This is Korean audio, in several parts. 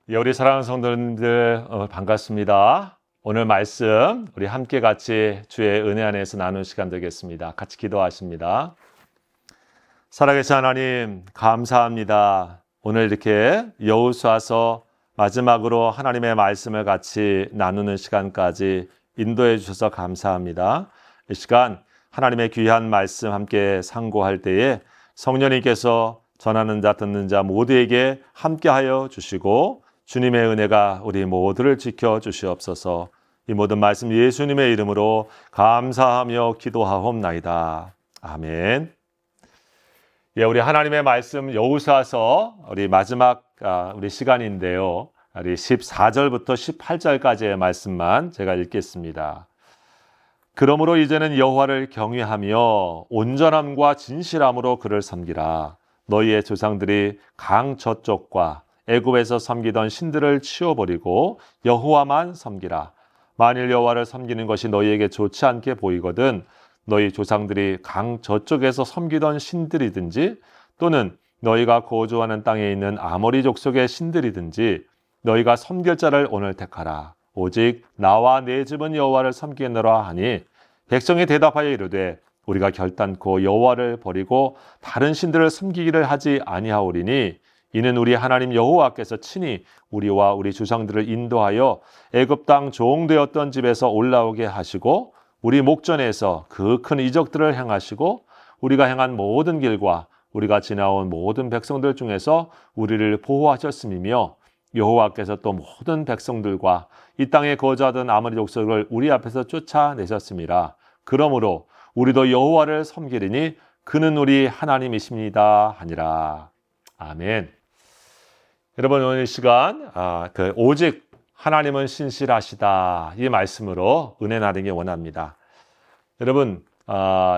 예, 우리 사랑하는 성도님들 반갑습니다. 오늘 말씀 우리 함께 같이 주의 은혜 안에서 나누는 시간 되겠습니다. 같이 기도하십니다. 살아계신 하나님 감사합니다. 오늘 이렇게 여호수아서 마지막으로 하나님의 말씀을 같이 나누는 시간까지 인도해 주셔서 감사합니다. 이 시간 하나님의 귀한 말씀 함께 상고할 때에 성령님께서 전하는 자 듣는 자 모두에게 함께하여 주시고 주님의 은혜가 우리 모두를 지켜 주시옵소서. 이 모든 말씀 예수님의 이름으로 감사하며 기도하옵나이다. 아멘. 예, 우리 하나님의 말씀 여호수아서 우리 마지막 우리 시간인데요. 우리 14절부터 18절까지의 말씀만 제가 읽겠습니다. 그러므로 이제는 여호와를 경외하며 온전함과 진실함으로 그를 섬기라. 너희의 조상들이 강 저쪽과 애굽에서 섬기던 신들을 치워버리고 여호와만 섬기라. 만일 여호와를 섬기는 것이 너희에게 좋지 않게 보이거든 너희 조상들이 강 저쪽에서 섬기던 신들이든지 또는 너희가 거주하는 땅에 있는 아모리 족속의 신들이든지 너희가 섬길 자를 오늘 택하라. 오직 나와 내 집은 여호와를 섬기노라 하니 백성이 대답하여 이르되 우리가 결단코 여호와를 버리고 다른 신들을 섬기기를 하지 아니하오리니 이는 우리 하나님 여호와께서 친히 우리와 우리 조상들을 인도하여 애굽 땅 종되었던 집에서 올라오게 하시고 우리 목전에서 그 큰 이적들을 행하시고 우리가 행한 모든 길과 우리가 지나온 모든 백성들 중에서 우리를 보호하셨음이며 여호와께서 또 모든 백성들과 이 땅에 거주하던 아모리 족속을 우리 앞에서 쫓아내셨음이라. 그러므로 우리도 여호와를 섬기리니 그는 우리 하나님이십니다 하니라. 아멘. 여러분 오늘 이 시간 오직 하나님은 신실하시다 이 말씀으로 은혜 나누기 원합니다. 여러분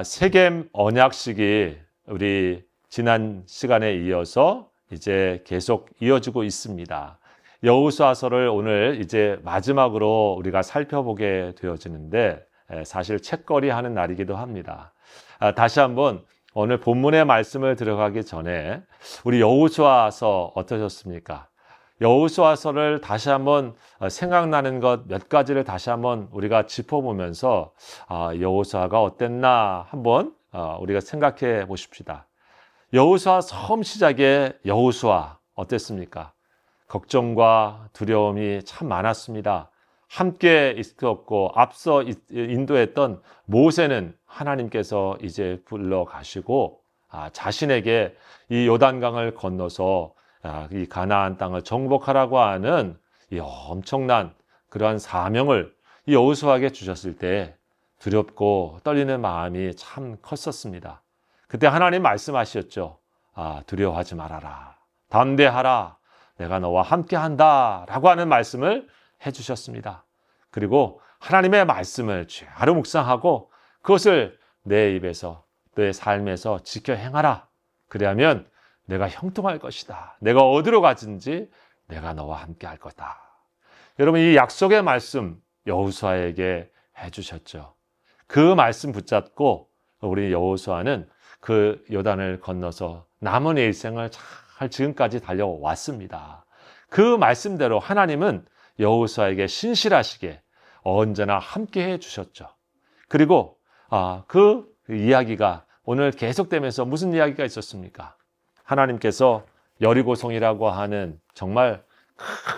세겜 언약식이 우리 지난 시간에 이어서 이제 계속 이어지고 있습니다. 여호수아서를 오늘 이제 마지막으로 우리가 살펴보게 되어지는데 사실 책거리 하는 날이기도 합니다. 다시 한번 오늘 본문의 말씀을 들어가기 전에 우리 여호수아서 어떠셨습니까? 여호수아서를 다시 한번 생각나는 것 몇 가지를 다시 한번 우리가 짚어보면서 여호수아가 어땠나 한번 우리가 생각해 보십시다. 여호수아 처음 시작에 여호수아 어땠습니까? 걱정과 두려움이 참 많았습니다. 함께 있었고 앞서 인도했던 모세는 하나님께서 이제 불러가시고 자신에게 이 요단강을 건너서 이 가나안 땅을 정복하라고 하는 이 엄청난 그러한 사명을 이 여호수아에게 주셨을 때 두렵고 떨리는 마음이 참 컸었습니다. 그때 하나님 말씀하셨죠. 두려워하지 말아라. 담대하라. 내가 너와 함께한다 라고 하는 말씀을 해주셨습니다. 그리고 하나님의 말씀을 죄로 묵상하고 그것을 내 입에서 내 삶에서 지켜 행하라. 그리하면 내가 형통할 것이다. 내가 어디로 가든지 내가 너와 함께 할 거다. 여러분 이 약속의 말씀 여호수아에게 해주셨죠. 그 말씀 붙잡고 우리 여호수아는 그 요단을 건너서 남은 일생을 잘 지금까지 달려왔습니다. 그 말씀대로 하나님은 여호수아에게 신실하시게 언제나 함께 해주셨죠. 그리고 그 이야기가 오늘 계속되면서 무슨 이야기가 있었습니까? 하나님께서 여리고성이라고 하는 정말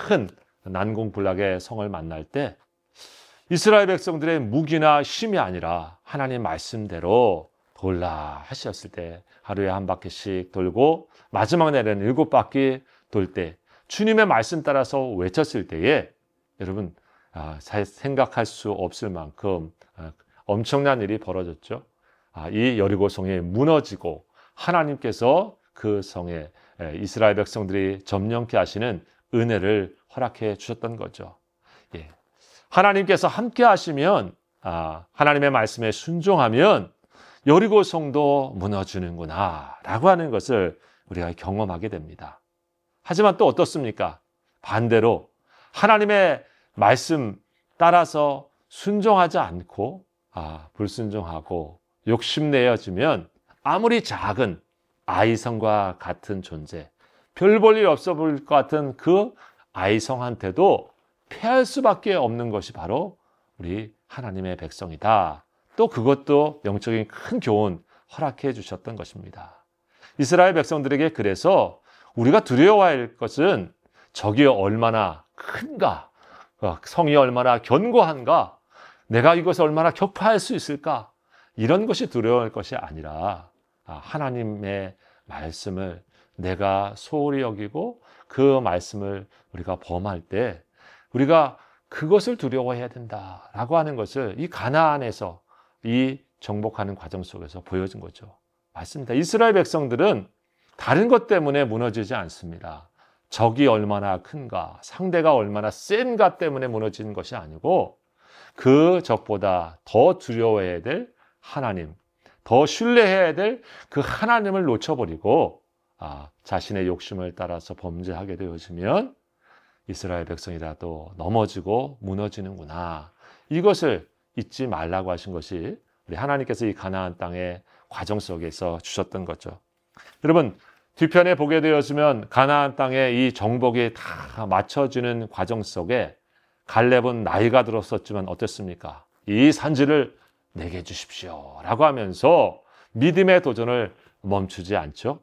큰 난공불락의 성을 만날 때 이스라엘 백성들의 무기나 힘이 아니라 하나님 말씀대로 돌라 하셨을 때 하루에 한 바퀴씩 돌고 마지막 날에는 7바퀴 돌 때 주님의 말씀 따라서 외쳤을 때에 여러분 생각할 수 없을 만큼 엄청난 일이 벌어졌죠. 이 여리고성이 무너지고 하나님께서 그 성에 이스라엘 백성들이 점령케 하시는 은혜를 허락해 주셨던 거죠. 예. 하나님께서 함께 하시면 하나님의 말씀에 순종하면 여리고성도 무너지는구나 라고 하는 것을 우리가 경험하게 됩니다. 하지만 또 어떻습니까? 반대로 하나님의 말씀 따라서 순종하지 않고 불순종하고 욕심내어지면 아무리 작은 아이성과 같은 존재, 별 볼 일 없어 보일 것 같은 그 아이성한테도 패할 수밖에 없는 것이 바로 우리 하나님의 백성이다. 또 그것도 영적인 큰 교훈 허락해 주셨던 것입니다. 이스라엘 백성들에게 그래서 우리가 두려워해야 할 것은 적이 얼마나 큰가, 성이 얼마나 견고한가, 내가 이것을 얼마나 격파할 수 있을까, 이런 것이 두려워할 것이 아니라 하나님의 말씀을 내가 소홀히 여기고 그 말씀을 우리가 범할 때 우리가 그것을 두려워해야 된다라고 하는 것을 이 가나안에서 이 정복하는 과정 속에서 보여준 거죠. 맞습니다. 이스라엘 백성들은 다른 것 때문에 무너지지 않습니다. 적이 얼마나 큰가, 상대가 얼마나 센가 때문에 무너지는 것이 아니고 그 적보다 더 두려워해야 될 하나님, 더 신뢰해야 될 그 하나님을 놓쳐버리고 자신의 욕심을 따라서 범죄하게 되어지면 이스라엘 백성이라도 넘어지고 무너지는구나. 이것을 잊지 말라고 하신 것이 우리 하나님께서 이 가나안 땅의 과정 속에서 주셨던 거죠. 여러분, 뒤편에 보게 되었으면 가나안 땅의 이 정복이 다 맞춰지는 과정 속에 갈렙은 나이가 들었었지만 어땠습니까? 이 산지를 내게 주십시오 라고 하면서 믿음의 도전을 멈추지 않죠.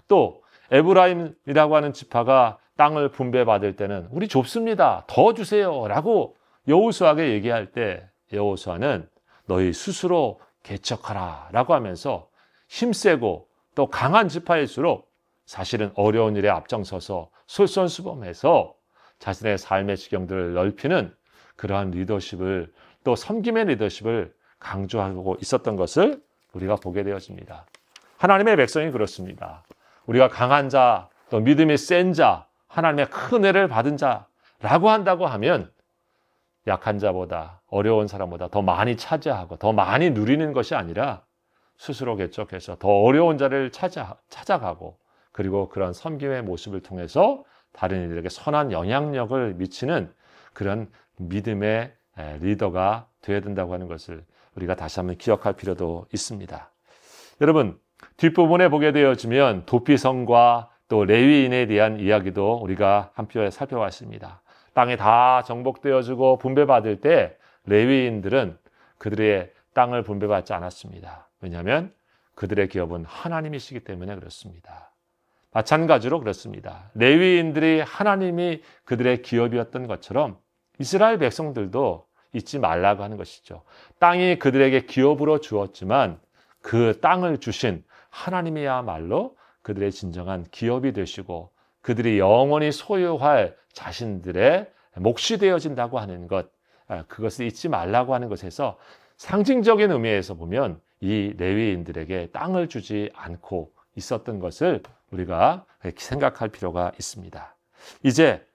또 에브라임이라고 하는 지파가 땅을 분배받을 때는 우리 좁습니다, 더 주세요 라고 여호수아에게 얘기할 때 여호수아는 너희 스스로 개척하라 라고 하면서 힘세고 또 강한 지파일수록 사실은 어려운 일에 앞장서서 솔선수범해서 자신의 삶의 지경들을 넓히는 그러한 리더십을, 또 섬김의 리더십을 강조하고 있었던 것을 우리가 보게 되어집니다. 하나님의 백성이 그렇습니다. 우리가 강한 자, 또 믿음이 센 자, 하나님의 큰 은혜를 받은 자라고 한다고 하면 약한 자보다, 어려운 사람보다 더 많이 차지하고 더 많이 누리는 것이 아니라 스스로 개척해서 더 어려운 자를 찾아가고, 그리고 그런 섬김의 모습을 통해서 다른 이들에게 선한 영향력을 미치는 그런 믿음의 리더가 되어야 된다고 하는 것을 우리가 다시 한번 기억할 필요도 있습니다. 여러분, 뒷부분에 보게 되어지면 도피성과 또 레위인에 대한 이야기도 우리가 한편 살펴봤습니다. 땅이 다 정복되어지고 분배받을 때 레위인들은 그들의 땅을 분배받지 않았습니다. 왜냐하면 그들의 기업은 하나님이시기 때문에 그렇습니다. 마찬가지로 그렇습니다. 레위인들이 하나님이 그들의 기업이었던 것처럼 이스라엘 백성들도 잊지 말라고 하는 것이죠. 땅이 그들에게 기업으로 주었지만 그 땅을 주신 하나님이야말로 그들의 진정한 기업이 되시고 그들이 영원히 소유할 자신들의 몫이 되어진다고 하는 것, 그것을 잊지 말라고 하는 것에서 상징적인 의미에서 보면 이 레위인들에게 땅을 주지 않고 있었던 것을 우리가 생각할 필요가 있습니다. 이제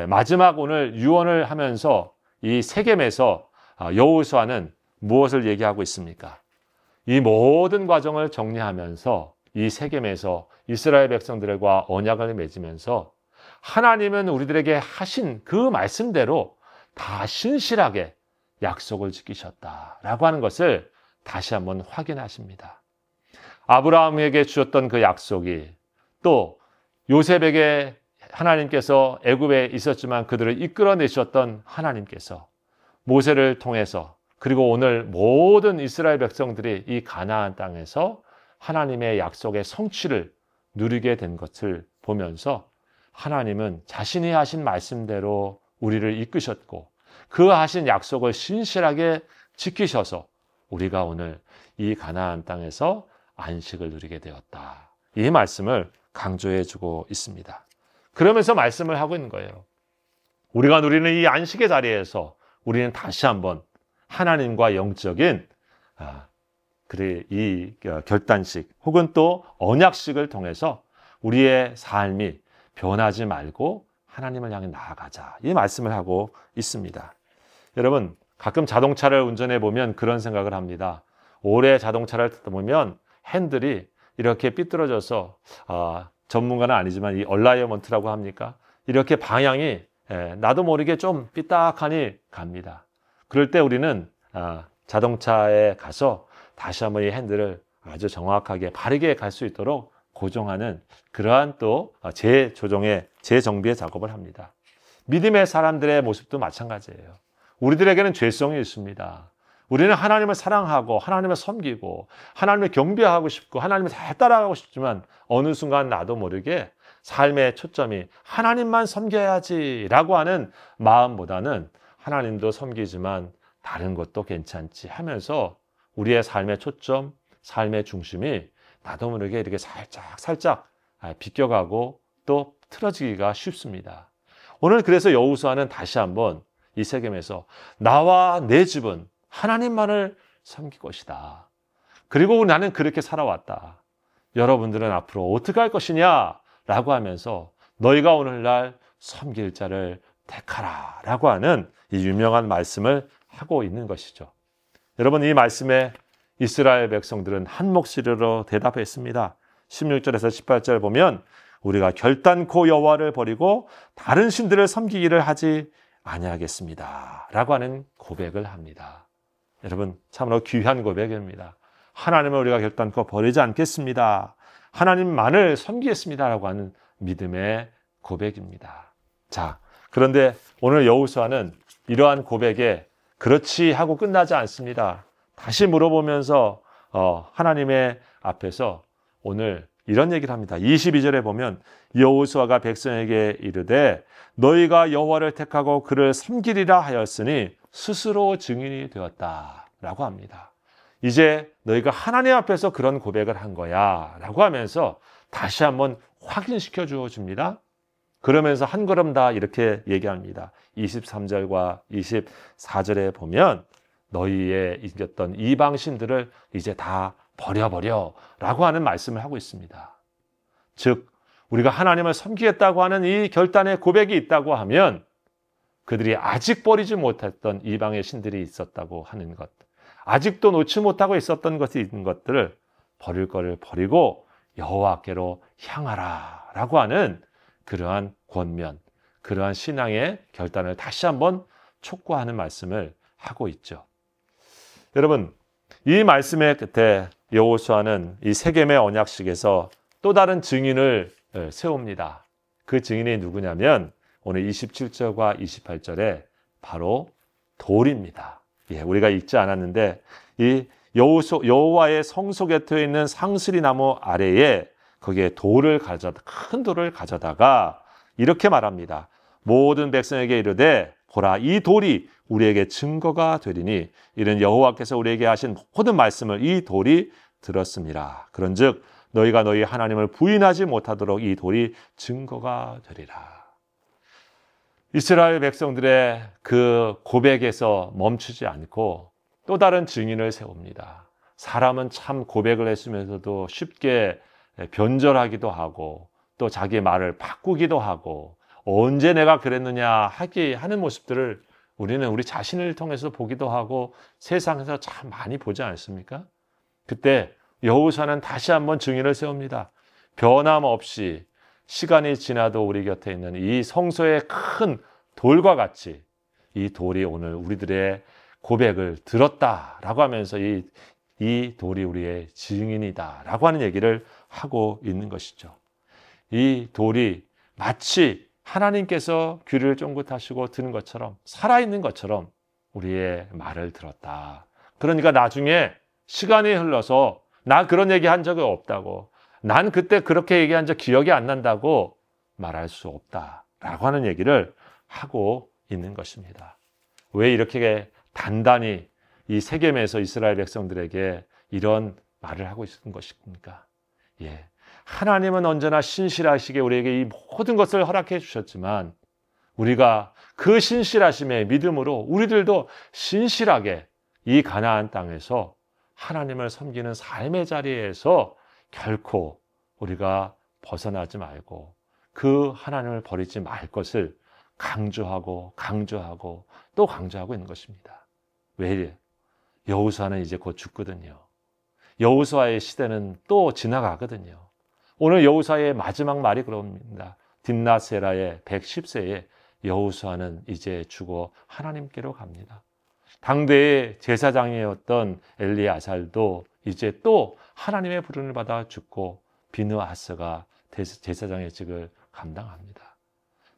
마지막 오늘 유언을 하면서 이 세겜에서 여호수아는 무엇을 얘기하고 있습니까? 이 모든 과정을 정리하면서 이 세겜에서 이스라엘 백성들과 언약을 맺으면서 하나님은 우리들에게 하신 그 말씀대로 다 신실하게 약속을 지키셨다라고 하는 것을 다시 한번 확인하십니다. 아브라함에게 주셨던 그 약속이, 또 요셉에게 하나님께서 애굽에 있었지만 그들을 이끌어내셨던 하나님께서 모세를 통해서, 그리고 오늘 모든 이스라엘 백성들이 이 가나안 땅에서 하나님의 약속의 성취를 누리게 된 것을 보면서 하나님은 자신이 하신 말씀대로 우리를 이끄셨고 그 하신 약속을 신실하게 지키셔서 우리가 오늘 이 가나안 땅에서 안식을 누리게 되었다. 이 말씀을 강조해 주고 있습니다. 그러면서 말씀을 하고 있는 거예요. 우리가 누리는 이 안식의 자리에서 우리는 다시 한번 하나님과 영적인 이 결단식 혹은 또 언약식을 통해서 우리의 삶이 변하지 말고 하나님을 향해 나아가자. 이 말씀을 하고 있습니다. 여러분, 가끔 자동차를 운전해 보면 그런 생각을 합니다. 오래 자동차를 타다 보면 핸들이 이렇게 삐뚤어져서 전문가는 아니지만 이 얼라이먼트라고 합니까? 이렇게 방향이 나도 모르게 좀 삐딱하니 갑니다. 그럴 때 우리는 자동차에 가서 다시 한번 이 핸들을 아주 정확하게 바르게 갈 수 있도록 고정하는 그러한 또 재정비의 작업을 합니다. 믿음의 사람들의 모습도 마찬가지예요. 우리들에게는 죄성이 있습니다. 우리는 하나님을 사랑하고 하나님을 섬기고 하나님을 경배하고 싶고 하나님을 잘 따라가고 싶지만 어느 순간 나도 모르게 삶의 초점이 하나님만 섬겨야지라고 하는 마음보다는 하나님도 섬기지만 다른 것도 괜찮지 하면서 우리의 삶의 초점, 삶의 중심이 나도 모르게 이렇게 살짝 비껴가고 또 틀어지기가 쉽습니다. 오늘 그래서 여호수아는 다시 한번 이 세겜에서 나와 내 집은 하나님만을 섬길 것이다. 그리고 나는 그렇게 살아왔다. 여러분들은 앞으로 어떻게 할 것이냐? 라고 하면서 너희가 오늘날 섬길 자를 택하라 라고 하는 이 유명한 말씀을 하고 있는 것이죠. 여러분, 이 말씀에 이스라엘 백성들은 한 목소리로 대답했습니다. 16절에서 18절 보면 우리가 결단코 여호와를 버리고 다른 신들을 섬기기를 하지 아니하겠습니다 라고 하는 고백을 합니다. 여러분, 참으로 귀한 고백입니다. 하나님을 우리가 결단코 버리지 않겠습니다. 하나님만을 섬기겠습니다 라고 하는 믿음의 고백입니다. 자, 그런데 오늘 여호수아는 이러한 고백에 그렇지 하고 끝나지 않습니다. 다시 물어보면서 하나님의 앞에서 오늘 이런 얘기를 합니다. 22절에 보면 여호수아가 백성에게 이르되 너희가 여호와를 택하고 그를 섬기리라 하였으니 스스로 증인이 되었다 라고 합니다. 이제 너희가 하나님 앞에서 그런 고백을 한 거야 라고 하면서 다시 한번 확인시켜 주어집니다. 그러면서 한 걸음 다 이렇게 얘기합니다. 23절과 24절에 보면 너희의 이겼던 이방신들을 이제 다 버려버려 라고 하는 말씀을 하고 있습니다. 즉 우리가 하나님을 섬기겠다고 하는 이 결단의 고백이 있다고 하면 그들이 아직 버리지 못했던 이방의 신들이 있었다고 하는 것, 아직도 놓지 못하고 있었던 것이 있는 것들을 버릴 것을 버리고 여호와께로 향하라 라고 하는 그러한 권면, 그러한 신앙의 결단을 다시 한번 촉구하는 말씀을 하고 있죠. 여러분, 이 말씀의 끝에 여호수아는 이 세겜의 언약식에서 또 다른 증인을 세웁니다. 그 증인이 누구냐면 오늘 27절과 28절에 바로 돌입니다. 예, 우리가 읽지 않았는데 이 여호와의 성소 곁에 있는 상수리 나무 아래에 거기에 큰 돌을 가져다가 이렇게 말합니다. 모든 백성에게 이르되 보라, 이 돌이 우리에게 증거가 되리니 이는 여호와께서 우리에게 하신 모든 말씀을 이 돌이 들었습니다. 그런즉 너희가 너희 하나님을 부인하지 못하도록 이 돌이 증거가 되리라. 이스라엘 백성들의 그 고백에서 멈추지 않고 또 다른 증인을 세웁니다. 사람은 참 고백을 했으면서도 쉽게 변절하기도 하고 또 자기 말을 바꾸기도 하고 언제 내가 그랬느냐 하는 모습들을 우리는 우리 자신을 통해서 보기도 하고 세상에서 참 많이 보지 않습니까? 그때 여호수아는 다시 한번 증인을 세웁니다. 변함없이 시간이 지나도 우리 곁에 있는 이 성소의 큰 돌과 같이 이 돌이 오늘 우리들의 고백을 들었다라고 하면서 이 돌이 우리의 증인이다라고 하는 얘기를 하고 있는 것이죠. 이 돌이 마치 하나님께서 귀를 쫑긋하시고 듣는 것처럼 살아있는 것처럼 우리의 말을 들었다. 그러니까 나중에 시간이 흘러서 나 그런 얘기 한 적이 없다고, 난 그때 그렇게 얘기한 적 기억이 안 난다고 말할 수 없다라고 하는 얘기를 하고 있는 것입니다. 왜 이렇게 단단히 이 세겜에서 이스라엘 백성들에게 이런 말을 하고 있는 것입니까? 예, 하나님은 언제나 신실하시게 우리에게 이 모든 것을 허락해 주셨지만 우리가 그 신실하심의 믿음으로 우리들도 신실하게 이 가나안 땅에서 하나님을 섬기는 삶의 자리에서 결코 우리가 벗어나지 말고 그 하나님을 버리지 말 것을 강조하고 또 강조하고 있는 것입니다. 왜 이래요? 여호수아는 이제 곧 죽거든요. 여호수아의 시대는 또 지나가거든요. 오늘 여호수아의 마지막 말이 그럽니다. 딥나세라의 110세에 여호수아는 이제 죽어 하나님께로 갑니다. 당대의 제사장이었던 엘리아살도 이제 또 하나님의 부름을 받아 죽고 비느하스가 제사장의 직을 감당합니다.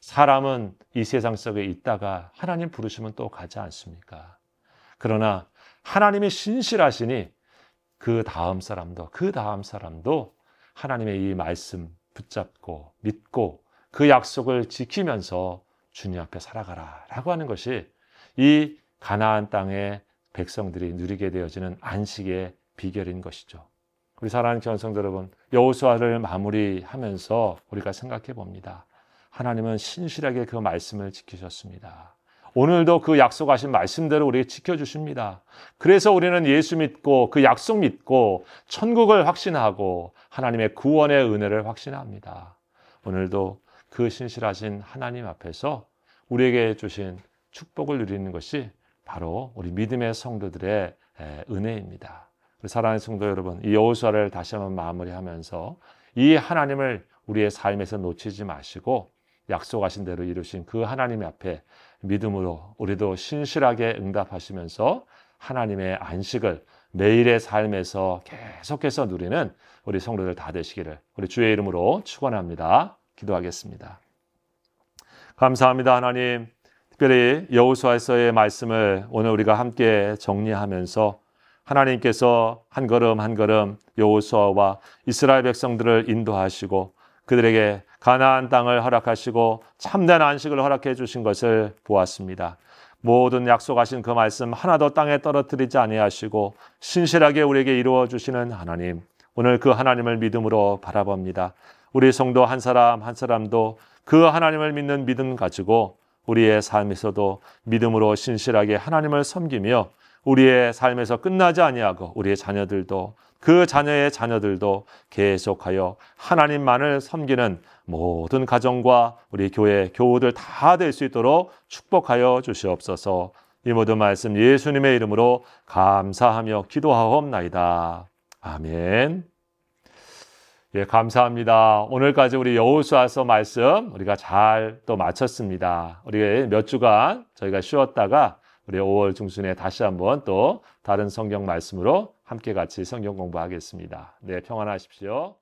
사람은 이 세상 속에 있다가 하나님 부르시면 또 가지 않습니까? 그러나 하나님이 신실하시니 그 다음 사람도 하나님의 이 말씀 붙잡고 믿고 그 약속을 지키면서 주님 앞에 살아가라 라고 하는 것이 이 가나안 땅의 백성들이 누리게 되어지는 안식의 비결인 것이죠. 우리 사랑하는 교회성도 여러분, 여호수아를 마무리하면서 우리가 생각해 봅니다. 하나님은 신실하게 그 말씀을 지키셨습니다. 오늘도 그 약속하신 말씀대로 우리에게 지켜주십니다. 그래서 우리는 예수 믿고 그 약속 믿고 천국을 확신하고 하나님의 구원의 은혜를 확신합니다. 오늘도 그 신실하신 하나님 앞에서 우리에게 주신 축복을 누리는 것이 바로 우리 믿음의 성도들의 은혜입니다. 우리 사랑하는 성도 여러분, 이 여호수아를 다시 한번 마무리하면서 이 하나님을 우리의 삶에서 놓치지 마시고 약속하신 대로 이루신 그 하나님 앞에 믿음으로 우리도 신실하게 응답하시면서 하나님의 안식을 매일의 삶에서 계속해서 누리는 우리 성도들 다 되시기를 우리 주의 이름으로 축원합니다. 기도하겠습니다. 감사합니다. 하나님, 특별히 여호수아서의 말씀을 오늘 우리가 함께 정리하면서 하나님께서 한 걸음 한 걸음 여호수아와 이스라엘 백성들을 인도하시고 그들에게 가나안 땅을 허락하시고 참된 안식을 허락해 주신 것을 보았습니다. 모든 약속하신 그 말씀 하나도 땅에 떨어뜨리지 아니하시고 신실하게 우리에게 이루어 주시는 하나님, 오늘 그 하나님을 믿음으로 바라봅니다. 우리 성도 한 사람 한 사람도 그 하나님을 믿는 믿음 가지고 우리의 삶에서도 믿음으로 신실하게 하나님을 섬기며 우리의 삶에서 끝나지 아니하고 우리의 자녀들도 그 자녀의 자녀들도 계속하여 하나님만을 섬기는 모든 가정과 우리 교회 교우들 다 될 수 있도록 축복하여 주시옵소서. 이 모든 말씀 예수님의 이름으로 감사하며 기도하옵나이다. 아멘. 예, 감사합니다. 오늘까지 우리 여호수아서 말씀 우리가 잘 또 마쳤습니다. 우리가 몇 주간 저희가 쉬었다가 우리 5월 중순에 다시 한번 또 다른 성경 말씀으로 함께 같이 성경 공부하겠습니다. 네, 평안하십시오.